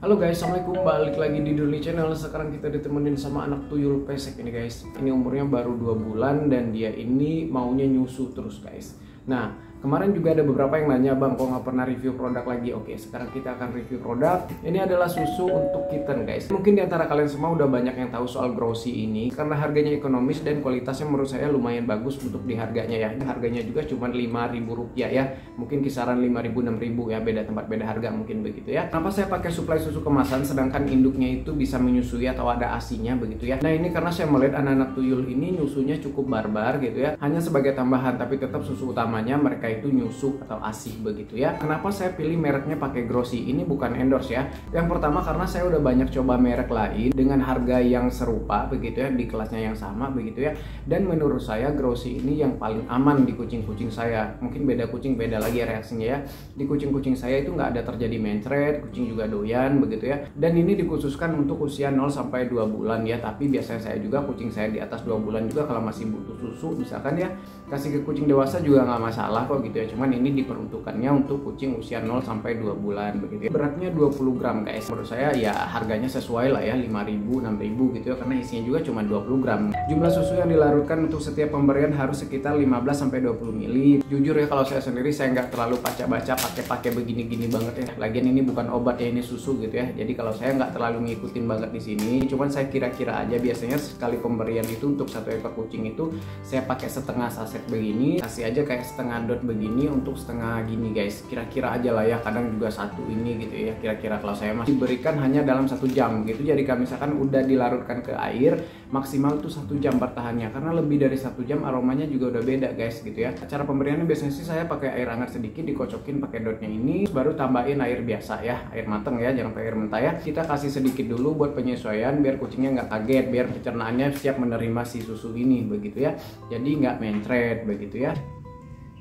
Halo guys, assalamualaikum, balik lagi di Doni Channel. Sekarang kita ditemenin sama anak tuyul pesek ini guys. Ini umurnya baru 2 bulan dan dia ini maunya nyusu terus guys. Nah, kemarin juga ada beberapa yang nanya, bang kok nggak pernah review produk lagi. Oke, sekarang kita akan review produk. Ini adalah susu untuk kitten guys. Mungkin diantara kalian semua udah banyak yang tahu soal Growsi ini, karena harganya ekonomis dan kualitasnya menurut saya lumayan bagus untuk di harganya ya. Harganya juga cuma Rp5.000 ya. Mungkin kisaran 5.000 6.000 ya, beda tempat beda harga mungkin begitu ya. Kenapa saya pakai suplai susu kemasan sedangkan induknya itu bisa menyusui atau ada asinya begitu ya. Nah, ini karena saya melihat anak-anak tuyul ini nyusunya cukup barbar gitu ya. Hanya sebagai tambahan, tapi tetap susu utamanya mereka itu nyusu atau ASI begitu ya. Kenapa saya pilih mereknya pakai Growsi? Ini bukan endorse ya. Yang pertama karena saya udah banyak coba merek lain dengan harga yang serupa begitu ya, di kelasnya yang sama begitu ya. Dan menurut saya Growsi ini yang paling aman di kucing-kucing saya. Mungkin beda kucing beda lagi reaksinya ya. Di kucing-kucing saya itu nggak ada terjadi mencret, kucing juga doyan begitu ya. Dan ini dikhususkan untuk usia 0 sampai 2 bulan ya. Tapi biasanya saya juga kucing saya di atas 2 bulan juga kalau masih butuh susu misalkan ya, kasih ke kucing dewasa juga nggak masalah kok gitu ya. Cuman ini diperuntukannya untuk kucing usia 0 sampai 2 bulan begitu ya. Beratnya 20 gram guys. Menurut saya ya harganya sesuai lah ya, 5.000 6.000 gitu ya, karena isinya juga cuma 20 gram. Jumlah susu yang dilarutkan untuk setiap pemberian harus sekitar 15 sampai 20 ml. Jujur ya, kalau saya sendiri saya nggak terlalu baca-baca pakai begini-gini banget ya. Lagian ini bukan obat ya, ini susu gitu ya. Jadi kalau saya nggak terlalu ngikutin banget di sini. Cuman saya kira-kira aja, biasanya sekali pemberian itu untuk satu ekor kucing itu saya pakai setengah saset begini, kasih aja kayak setengah dot begini untuk setengah gini guys. Kira-kira aja lah ya, kadang juga satu ini gitu ya. Kira-kira kalau saya masih diberikan hanya dalam 1 jam gitu. Jadi kalau misalkan udah dilarutkan ke air, maksimal tuh 1 jam bertahannya. Karena lebih dari 1 jam aromanya juga udah beda guys gitu ya. Cara pemberiannya biasanya sih saya pakai air hangat sedikit, dikocokin pakai dotnya ini, baru tambahin air biasa ya, air mateng ya, jangan pakai air mentah ya. Kita kasih sedikit dulu buat penyesuaian biar kucingnya nggak kaget, biar pencernaannya siap menerima si susu ini begitu ya. Jadi nggak mencret begitu ya.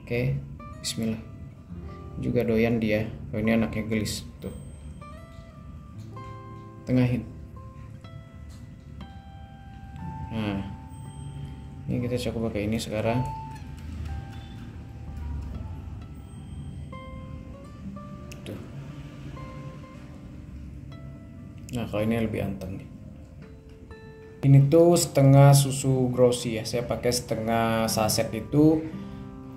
Oke, bismillah. Juga doyan dia. Oh, ini anaknya gelis tuh. Tengahin. Nah, ini kita coba pakai ini sekarang. Tuh. Nah, kalau ini lebih anteng nih. Ini tuh setengah susu Growsi ya. Saya pakai setengah saset itu,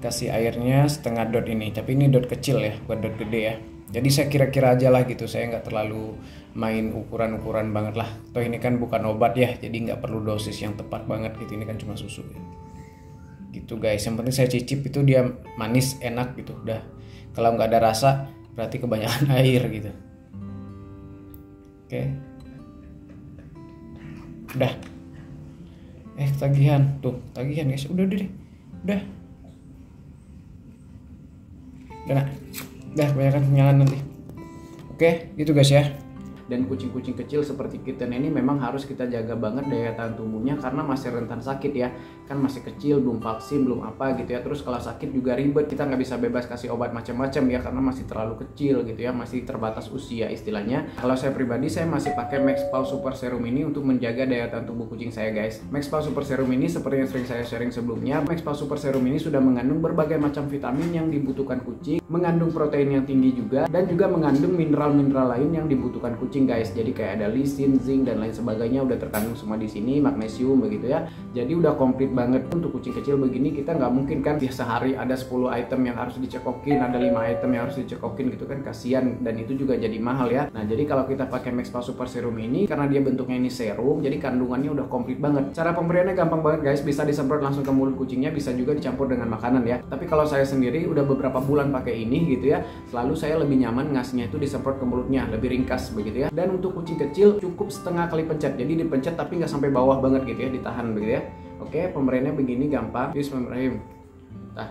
kasih airnya setengah dot ini. Tapi ini dot kecil ya, bukan dot gede ya. Jadi saya kira-kira aja lah gitu. Saya nggak terlalu main ukuran-ukuran banget lah. Toh ini kan bukan obat ya, jadi nggak perlu dosis yang tepat banget gitu. Ini kan cuma susu ya. Gitu guys. Yang penting saya cicip itu dia manis, enak gitu. Udah. Kalau nggak ada rasa berarti kebanyakan air gitu. Oke. Udah. Tagihan tuh, tagihan guys. Udah deh. Udah. Udah kebanyakan kenyallan nanti. Oke, gitu guys ya. Dan kucing-kucing kecil seperti kitten ini memang harus kita jaga banget daya tahan tubuhnya karena masih rentan sakit ya. Kan masih kecil, belum vaksin, belum apa gitu ya. Terus kalau sakit juga ribet, kita nggak bisa bebas kasih obat macam-macam ya, karena masih terlalu kecil gitu ya, masih terbatas usia istilahnya. Kalau saya pribadi, saya masih pakai Maxpal Super Serum ini untuk menjaga daya tahan tubuh kucing saya guys. Maxpal Super Serum ini seperti yang sering saya sharing sebelumnya, Maxpal Super Serum ini sudah mengandung berbagai macam vitamin yang dibutuhkan kucing, mengandung protein yang tinggi juga, dan juga mengandung mineral-mineral lain yang dibutuhkan kucing guys. Jadi kayak ada lisin, zinc dan lain sebagainya udah terkandung semua di sini, magnesium begitu ya. Jadi udah komplit banget. Untuk kucing kecil begini kita nggak mungkin kan sehari ada 10 item yang harus dicekokin, ada 5 item yang harus dicekokin gitu kan, kasihan, dan itu juga jadi mahal ya. Nah, jadi kalau kita pakai Maxpal Super Serum ini, karena dia bentuknya ini serum, jadi kandungannya udah komplit banget. Cara pemberiannya gampang banget guys, bisa disemprot langsung ke mulut kucingnya, bisa juga dicampur dengan makanan ya. Tapi kalau saya sendiri udah beberapa bulan pakai ini gitu ya, selalu saya lebih nyaman ngasihnya itu disemprot ke mulutnya, lebih ringkas begitu ya. Dan untuk kucing kecil cukup setengah kali pencet, jadi dipencet tapi nggak sampai bawah banget gitu ya, ditahan begitu ya. Oke, pemberiannya begini gampang. Bismillahirrahmanirrahim. Nah,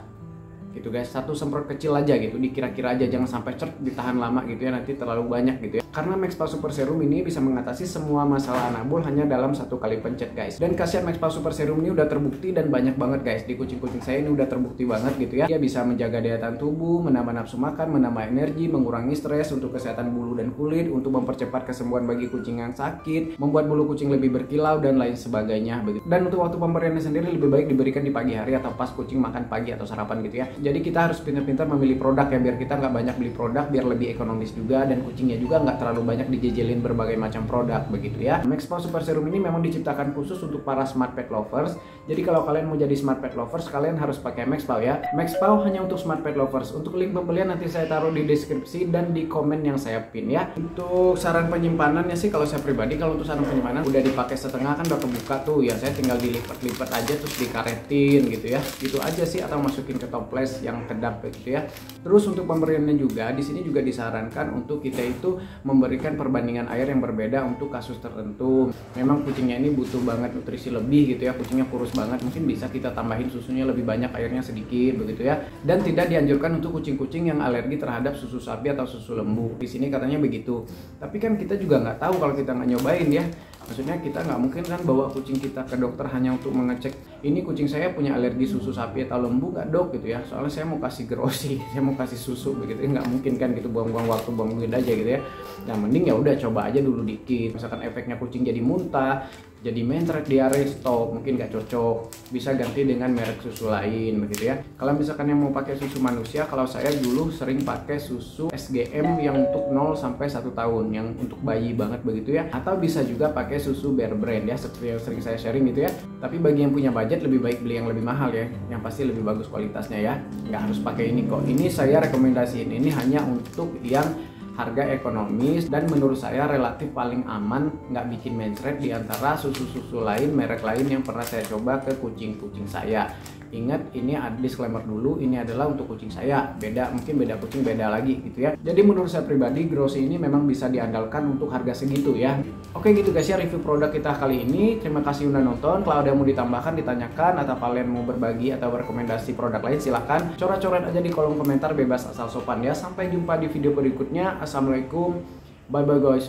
gitu guys, satu semprot kecil aja gitu, dikira-kira aja, jangan sampai ditahan lama gitu ya, nanti terlalu banyak gitu ya. Karena Maxpal Super Serum ini bisa mengatasi semua masalah anabol hanya dalam 1 kali pencet guys. Dan khasiat Maxpal Super Serum ini udah terbukti dan banyak banget guys. Di kucing-kucing saya ini udah terbukti banget gitu ya. Dia bisa menjaga daya tahan tubuh, menambah nafsu makan, menambah energi, mengurangi stres, untuk kesehatan bulu dan kulit, untuk mempercepat kesembuhan bagi kucing yang sakit, membuat bulu kucing lebih berkilau dan lain sebagainya begitu. Dan untuk waktu pemberiannya sendiri lebih baik diberikan di pagi hari atau pas kucing makan pagi atau sarapan gitu ya. Jadi kita harus pintar-pintar memilih produk ya, biar kita nggak banyak beli produk, biar lebih ekonomis juga, dan kucingnya juga nggak terlalu banyak dijejelin berbagai macam produk begitu ya. Maxpow Super Serum ini memang diciptakan khusus untuk para smart pet lovers. Jadi kalau kalian mau jadi smart pet lovers, kalian harus pakai Maxpow ya. Maxpow hanya untuk smart pet lovers. Untuk link pembelian nanti saya taruh di deskripsi dan di komen yang saya pin ya. Untuk saran penyimpanannya sih, kalau saya pribadi, kalau untuk saran penyimpanan udah dipakai setengah kan udah kebuka tuh ya, saya tinggal dilipat-lipat aja terus dikaretin gitu ya. Gitu aja sih, atau masukin ke toples yang kedap gitu ya. Terus untuk pemberiannya juga di sini juga disarankan untuk kita itu memberikan perbandingan air yang berbeda untuk kasus tertentu. Memang kucingnya ini butuh banget nutrisi lebih gitu ya, kucingnya kurus banget, mungkin bisa kita tambahin susunya lebih banyak, airnya sedikit begitu ya. Dan tidak dianjurkan untuk kucing-kucing yang alergi terhadap susu sapi atau susu lembu. Di sini katanya begitu. Tapi kan kita juga nggak tahu kalau kita nggak nyobain ya. Maksudnya kita nggak mungkin kan bawa kucing kita ke dokter hanya untuk mengecek ini kucing saya punya alergi susu sapi atau lembu nggak dok gitu ya. Soalnya saya mau kasih grosi, saya mau kasih susu begitu, nggak mungkin kan gitu, buang-buang waktu, buang duit aja gitu ya. Nah mending ya udah coba aja dulu dikit. Misalkan efeknya kucing jadi muntah, jadi mencret, diare, stop, mungkin nggak cocok, bisa ganti dengan merek susu lain begitu ya. Kalau misalkan yang mau pakai susu manusia, kalau saya dulu sering pakai susu SGM yang untuk 0 sampai 1 tahun, yang untuk bayi banget begitu ya. Atau bisa juga pakai susu Bear Brand ya, seperti yang sering saya sharing gitu ya. Tapi bagi yang punya budget lebih baik beli yang lebih mahal ya, yang pasti lebih bagus kualitasnya ya. Nggak harus pakai ini kok. Ini saya rekomendasiin ini hanya untuk yang harga ekonomis dan menurut saya relatif paling aman, nggak bikin mencret di antara susu-susu lain, merek lain yang pernah saya coba ke kucing-kucing saya. Ingat, ini ada disclaimer dulu, ini adalah untuk kucing saya, beda, mungkin beda kucing beda lagi gitu ya. Jadi menurut saya pribadi, Grossi ini memang bisa diandalkan untuk harga segitu ya. Oke gitu guys ya, review produk kita kali ini. Terima kasih udah nonton. Kalau ada yang mau ditambahkan, ditanyakan, atau kalian mau berbagi atau rekomendasi produk lain, silahkan coret-coret aja di kolom komentar, bebas asal sopan ya. Sampai jumpa di video berikutnya. Assalamualaikum, bye bye guys.